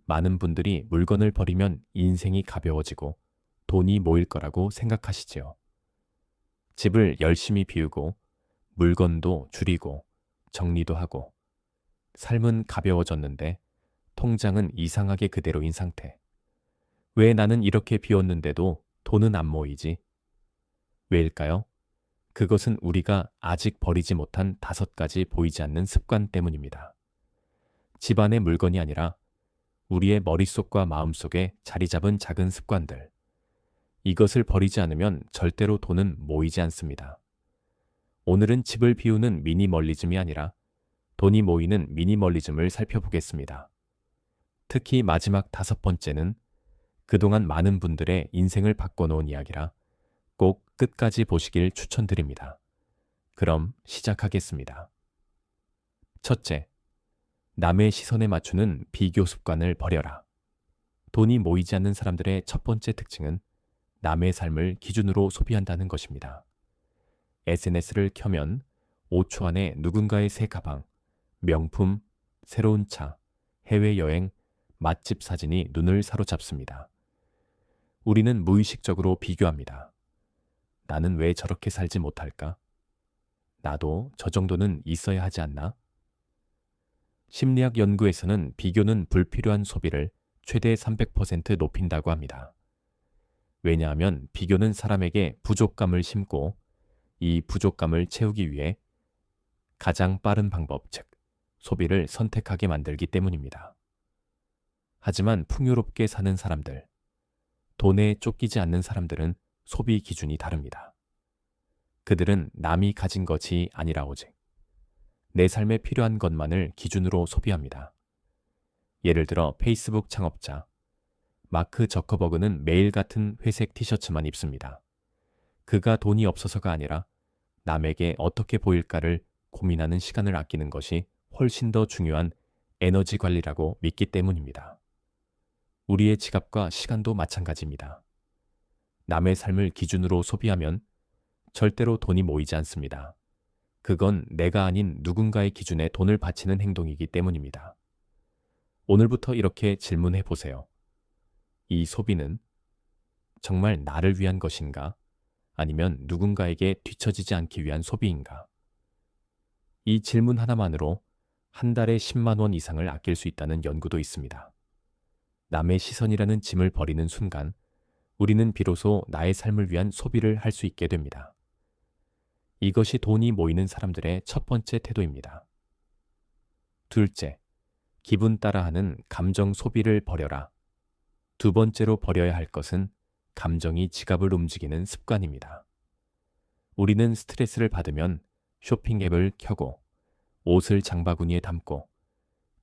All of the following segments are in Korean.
많은 분들이 물건을 버리면 인생이 가벼워지고 돈이 모일 거라고 생각하시지요. 집을 열심히 비우고 물건도 줄이고 정리도 하고 삶은 가벼워졌는데 통장은 이상하게 그대로인 상태. 왜 나는 이렇게 비웠는데도 돈은 안 모이지? 왜일까요? 그것은 우리가 아직 버리지 못한 5가지 보이지 않는 습관 때문입니다. 집안의 물건이 아니라 우리의 머릿속과 마음속에 자리 잡은 작은 습관들. 이것을 버리지 않으면 절대로 돈은 모이지 않습니다. 오늘은 집을 비우는 미니멀리즘이 아니라 돈이 모이는 미니멀리즘을 살펴보겠습니다. 특히 마지막 5번째는 그동안 많은 분들의 인생을 바꿔놓은 이야기라 꼭 끝까지 보시길 추천드립니다. 그럼 시작하겠습니다. 첫째, 남의 시선에 맞추는 비교 습관을 버려라. 돈이 모이지 않는 사람들의 첫 번째 특징은 남의 삶을 기준으로 소비한다는 것입니다. SNS를 켜면 5초 안에 누군가의 새 가방, 명품, 새로운 차, 해외여행, 맛집 사진이 눈을 사로잡습니다. 우리는 무의식적으로 비교합니다. 나는 왜 저렇게 살지 못할까? 나도 저 정도는 있어야 하지 않나? 심리학 연구에서는 비교는 불필요한 소비를 최대 300% 높인다고 합니다. 왜냐하면 비교는 사람에게 부족감을 심고 이 부족감을 채우기 위해 가장 빠른 방법, 즉 소비를 선택하게 만들기 때문입니다. 하지만 풍요롭게 사는 사람들, 돈에 쫓기지 않는 사람들은 소비 기준이 다릅니다. 그들은 남이 가진 것이 아니라 오직 내 삶에 필요한 것만을 기준으로 소비합니다. 예를 들어 페이스북 창업자 마크 저커버그는 매일 같은 회색 티셔츠만 입습니다. 그가 돈이 없어서가 아니라 남에게 어떻게 보일까를 고민하는 시간을 아끼는 것이 훨씬 더 중요한 에너지 관리라고 믿기 때문입니다. 우리의 지갑과 시간도 마찬가지입니다. 남의 삶을 기준으로 소비하면 절대로 돈이 모이지 않습니다. 그건 내가 아닌 누군가의 기준에 돈을 바치는 행동이기 때문입니다. 오늘부터 이렇게 질문해 보세요. 이 소비는 정말 나를 위한 것인가? 아니면 누군가에게 뒤처지지 않기 위한 소비인가? 이 질문 하나만으로 한 달에 10만 원 이상을 아낄 수 있다는 연구도 있습니다. 남의 시선이라는 짐을 버리는 순간 우리는 비로소 나의 삶을 위한 소비를 할 수 있게 됩니다. 이것이 돈이 모이는 사람들의 첫 번째 태도입니다. 둘째, 기분 따라하는 감정 소비를 버려라. 두 번째로 버려야 할 것은 감정이 지갑을 움직이는 습관입니다. 우리는 스트레스를 받으면 쇼핑 앱을 켜고 옷을 장바구니에 담고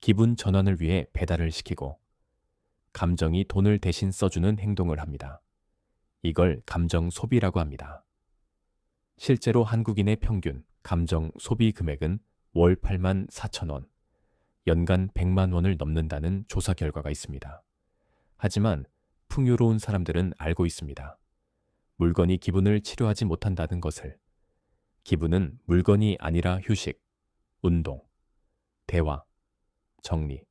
기분 전환을 위해 배달을 시키고 감정이 돈을 대신 써주는 행동을 합니다. 이걸 감정 소비라고 합니다. 실제로 한국인의 평균 감정 소비 금액은 월 8만 4천 원, 연간 100만 원을 넘는다는 조사 결과가 있습니다. 하지만 풍요로운 사람들은 알고 있습니다. 물건이 기분을 치료하지 못한다는 것을. 기분은 물건이 아니라 휴식, 운동, 대화, 정리,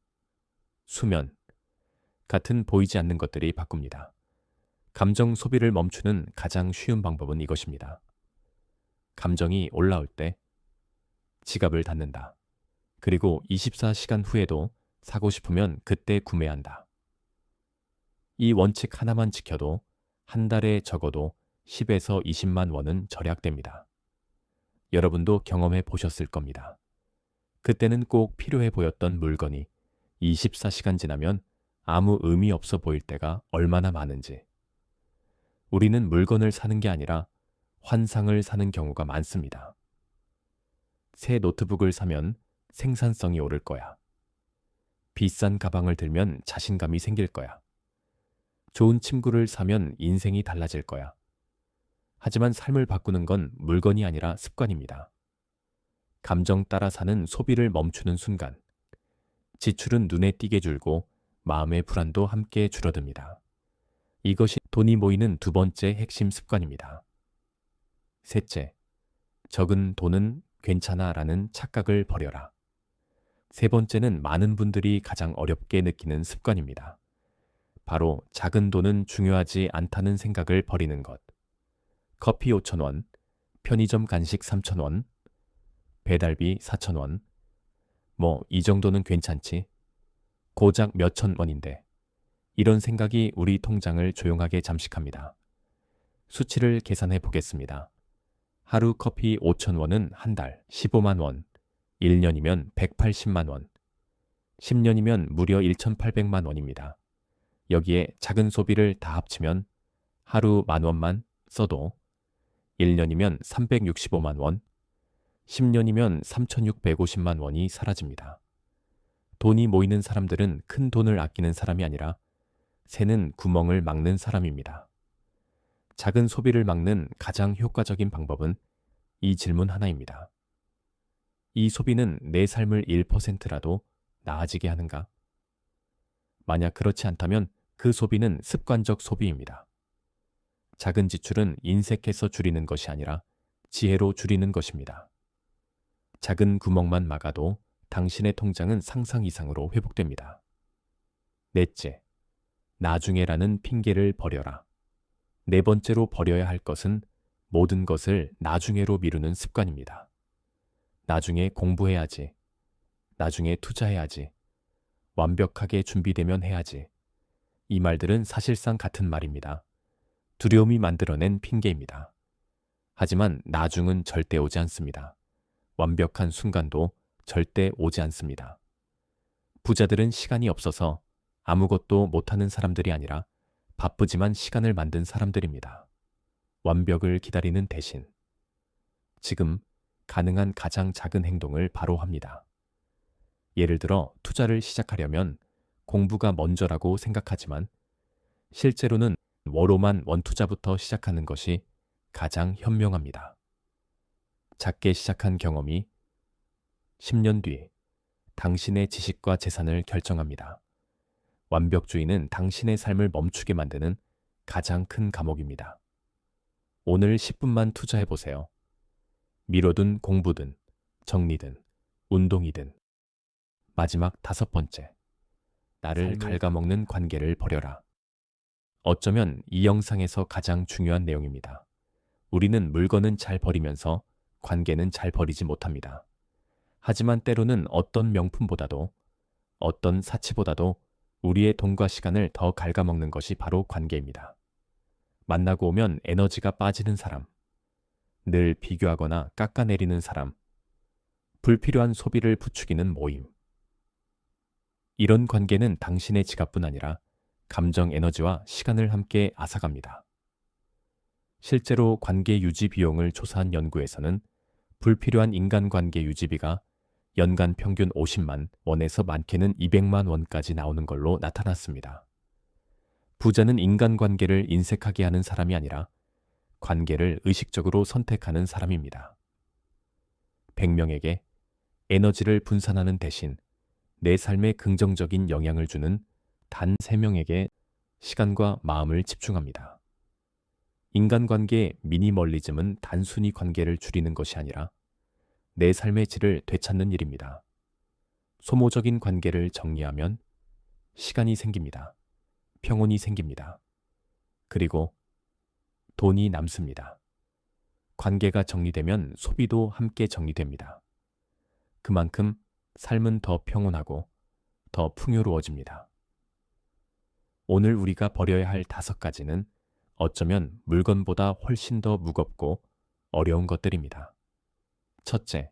수면 같은 보이지 않는 것들이 바꿉니다. 감정 소비를 멈추는 가장 쉬운 방법은 이것입니다. 감정이 올라올 때 지갑을 닫는다. 그리고 24시간 후에도 사고 싶으면 그때 구매한다. 이 원칙 하나만 지켜도 한 달에 적어도 10에서 20만 원은 절약됩니다. 여러분도 경험해 보셨을 겁니다. 그때는 꼭 필요해 보였던 물건이 24시간 지나면 아무 의미 없어 보일 때가 얼마나 많은지. 우리는 물건을 사는 게 아니라 환상을 사는 경우가 많습니다. 새 노트북을 사면 생산성이 오를 거야. 비싼 가방을 들면 자신감이 생길 거야. 좋은 침구를 사면 인생이 달라질 거야. 하지만 삶을 바꾸는 건 물건이 아니라 습관입니다. 감정 따라 사는 소비를 멈추는 순간, 지출은 눈에 띄게 줄고 마음의 불안도 함께 줄어듭니다. 이것이 돈이 모이는 두 번째 핵심 습관입니다. 셋째, 적은 돈은 괜찮아 라는 착각을 버려라. 세 번째는 많은 분들이 가장 어렵게 느끼는 습관입니다. 바로 작은 돈은 중요하지 않다는 생각을 버리는 것. 커피 5,000원, 편의점 간식 3,000원, 배달비 4,000원, 뭐 이 정도는 괜찮지. 고작 몇천 원인데. 이런 생각이 우리 통장을 조용하게 잠식합니다. 수치를 계산해 보겠습니다. 하루 커피 5,000원은 한 달 15만 원, 1년이면 180만 원, 10년이면 무려 1,800만 원입니다. 여기에 작은 소비를 다 합치면 하루 10,000원만 써도 1년이면 365만 원, 10년이면 3,650만 원이 사라집니다. 돈이 모이는 사람들은 큰 돈을 아끼는 사람이 아니라 새는 구멍을 막는 사람입니다. 작은 소비를 막는 가장 효과적인 방법은 이 질문 하나입니다. 이 소비는 내 삶을 1%라도 나아지게 하는가? 만약 그렇지 않다면 그 소비는 습관적 소비입니다. 작은 지출은 인색해서 줄이는 것이 아니라 지혜로 줄이는 것입니다. 작은 구멍만 막아도 당신의 통장은 상상 이상으로 회복됩니다. 넷째, 나중에라는 핑계를 버려라. 네 번째로 버려야 할 것은 모든 것을 나중에로 미루는 습관입니다. 나중에 공부해야지. 나중에 투자해야지. 완벽하게 준비되면 해야지. 이 말들은 사실상 같은 말입니다. 두려움이 만들어낸 핑계입니다. 하지만 나중은 절대 오지 않습니다. 완벽한 순간도 절대 오지 않습니다. 부자들은 시간이 없어서 아무것도 못하는 사람들이 아니라 바쁘지만 시간을 만든 사람들입니다. 완벽을 기다리는 대신 지금 가능한 가장 작은 행동을 바로 합니다. 예를 들어 투자를 시작하려면 공부가 먼저라고 생각하지만 실제로는 워로만 원투자부터 시작하는 것이 가장 현명합니다. 작게 시작한 경험이 10년 뒤 당신의 지식과 재산을 결정합니다. 완벽주의는 당신의 삶을 멈추게 만드는 가장 큰 감옥입니다. 오늘 10분만 투자해 보세요. 미뤄둔 공부든 정리든 운동이든. 마지막 5번째. 나를 갉아먹는 관계를 버려라. 어쩌면 이 영상에서 가장 중요한 내용입니다. 우리는 물건은 잘 버리면서 관계는 잘 버리지 못합니다. 하지만 때로는 어떤 명품보다도 어떤 사치보다도 우리의 돈과 시간을 더 갉아먹는 것이 바로 관계입니다. 만나고 오면 에너지가 빠지는 사람, 늘 비교하거나 깎아내리는 사람, 불필요한 소비를 부추기는 모임. 이런 관계는 당신의 지갑뿐 아니라 감정 에너지와 시간을 함께 앗아갑니다. 실제로 관계 유지 비용을 조사한 연구에서는 불필요한 인간관계 유지비가 연간 평균 50만 원에서 많게는 200만 원까지 나오는 걸로 나타났습니다. 부자는 인간관계를 인색하게 하는 사람이 아니라 관계를 의식적으로 선택하는 사람입니다. 100명에게 에너지를 분산하는 대신 내 삶에 긍정적인 영향을 주는 단 3명에게 시간과 마음을 집중합니다. 인간관계의 미니멀리즘은 단순히 관계를 줄이는 것이 아니라 내 삶의 질을 되찾는 일입니다. 소모적인 관계를 정리하면 시간이 생깁니다. 평온이 생깁니다. 그리고 돈이 남습니다. 관계가 정리되면 소비도 함께 정리됩니다. 그만큼 삶은 더 평온하고 더 풍요로워집니다. 오늘 우리가 버려야 할 5가지는 어쩌면 물건보다 훨씬 더 무겁고 어려운 것들입니다. 첫째,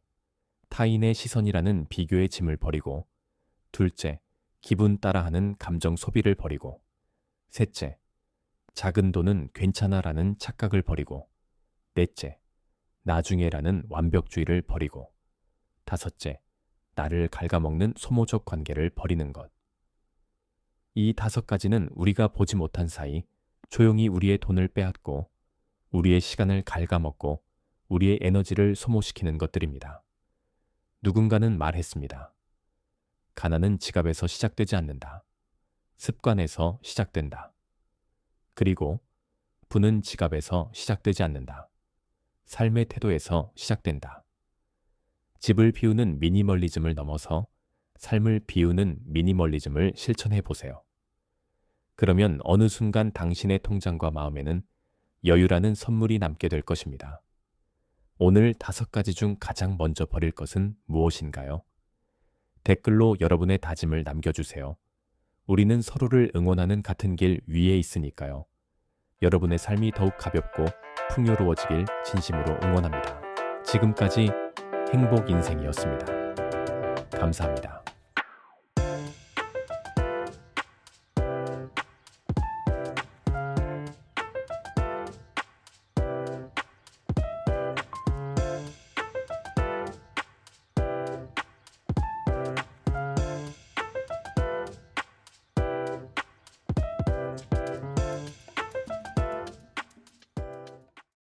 타인의 시선이라는 비교의 짐을 버리고, 둘째, 기분 따라하는 감정 소비를 버리고, 셋째, 작은 돈은 괜찮아라는 착각을 버리고, 넷째, 나중에라는 완벽주의를 버리고, 다섯째, 나를 갉아먹는 소모적 관계를 버리는 것. 이 5가지는 우리가 보지 못한 사이 조용히 우리의 돈을 빼앗고 우리의 시간을 갉아먹고 우리의 에너지를 소모시키는 것들입니다. 누군가는 말했습니다. 가난은 지갑에서 시작되지 않는다. 습관에서 시작된다. 그리고 부는 지갑에서 시작되지 않는다. 삶의 태도에서 시작된다. 집을 비우는 미니멀리즘을 넘어서 삶을 비우는 미니멀리즘을 실천해 보세요. 그러면 어느 순간 당신의 통장과 마음에는 여유라는 선물이 남게 될 것입니다. 오늘 5가지 중 가장 먼저 버릴 것은 무엇인가요? 댓글로 여러분의 다짐을 남겨주세요. 우리는 서로를 응원하는 같은 길 위에 있으니까요. 여러분의 삶이 더욱 가볍고 풍요로워지길 진심으로 응원합니다. 지금까지 행복 인생이었습니다. 감사합니다.